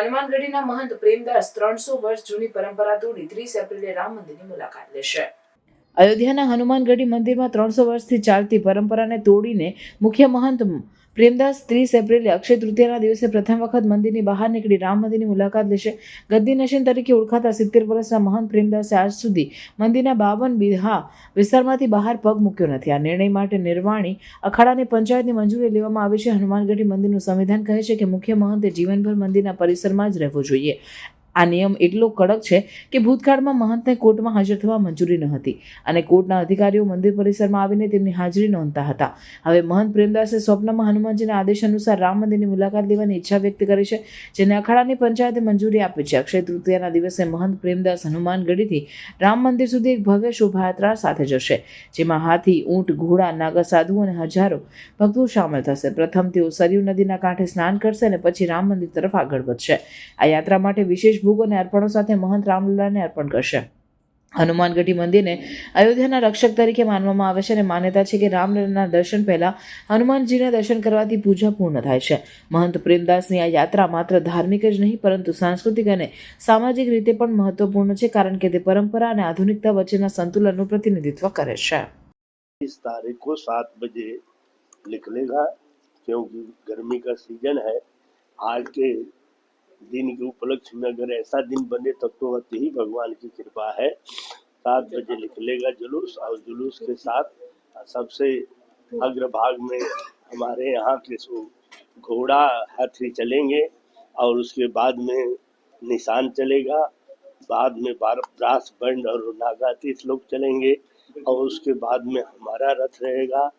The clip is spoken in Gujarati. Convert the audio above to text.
હનુમાનગઢીના મહંત પ્રેમદાસ 300 વર્ષ જૂની પરંપરા તોડી 30 એપ્રિલે રામ મંદિરની મુલાકાત લેશે। અયોધ્યાના હનુમાનગઢી મંદિરમાં 300 વર્ષથી ચાલતી પરંપરાને તોડીને મુખ્ય મહંત પ્રેમદાસ 30 એપ્રિલે અક્ષય તૃતીયાના દિવસે પ્રથમ વખત મંદિરની બહાર નીકળી રામ મંદિરની મુલાકાત લેશે। ગદ્દી નશીન તરીકે ઓળખાતા 70 વર્ષના મહંત પ્રેમદાસે આજ સુધી મંદિરના 52 બીઘા વિસ્તારમાંથી બહાર પગ મૂક્યો નથી। આ નિર્ણય માટે નિર્વાણી અખાડાની પંચાયતની મંજૂરી લેવામાં આવી છે। હનુમાનગઢી મંદિરનું સંવિધાન કહે છે કે મુખ્ય મહંતે જીવનભર મંદિરના પરિસરમાં જ રહેવું જોઈએ। આ નિયમ એટલો કડક છે કે ભૂતકાળમાં મહંતને કોર્ટમાં હાજર થવા મંજૂરી ન હતી અને કોર્ટના અધિકારીઓ મંદિર પરિસરમાં આવીને તેમની હાજરી નોંધતા હતા। હવે મહંત પ્રેમદાસે સ્વપ્નમાં હનુમાનજીના આદેશ અનુસાર રામ મંદિરની મુલાકાત લેવાની ઈચ્છા વ્યક્ત કરી છે, જેને અખાડાની પંચાયતે મંજૂરી આપી છે। અક્ષય તૃતીયાના દિવસે મહંત પ્રેમદાસ હનુમાનગઢીથી રામ મંદિર સુધી એક ભવ્ય શોભાયાત્રા સાથે જશે, જેમાં હાથી, ઊંટ, ઘોડા, નાગા સાધુ અને હજારો ભક્તો સામેલ થશે। પ્રથમ તેઓ સરયુ નદીના કાંઠે સ્નાન કરશે અને પછી રામ મંદિર તરફ આગળ વધશે। આ યાત્રા માટે વિશેષ ભોગ અને અર્પણો સાથે મહંત રામલલાને અર્પણ કરશે। હનુમાનગઢી મંદિરને અયોધ્યાના રક્ષક તરીકે માનવામાં આવે છે અને માન્યતા છે કે રામલલાના દર્શન પહેલા હનુમાનજીના દર્શન કરવાથી પૂજા પૂર્ણ થાય છે। મહંત પ્રેમદાસની આ યાત્રા માત્ર ધાર્મિક જ નહીં પરંતુ સાંસ્કૃતિક અને સામાજિક રીતે પણ મહત્વપૂર્ણ છે, કારણ કે તે પરંપરા અને આધુનિકતા વચ્ચેના સંતુલનનું પ્રતિનિધિત્વ કરે છે। इस तारीख को 7 बजे निकलेगा, क्योंकि गर्मी का सीजन है। आज के दिन के उपलक्ष्य में अगर ऐसा दिन बने तब तो अति ही भगवान की कृपा है। 7 बजे निकलेगा जुलूस और जुलूस के साथ सबसे अग्रभाग में हमारे यहाँ के घोड़ा हाथी चलेंगे और उसके बाद में निशान चलेगा, बाद में ब्रास बैंड और नागातीत लोग चलेंगे और उसके बाद में हमारा रथ रहेगा।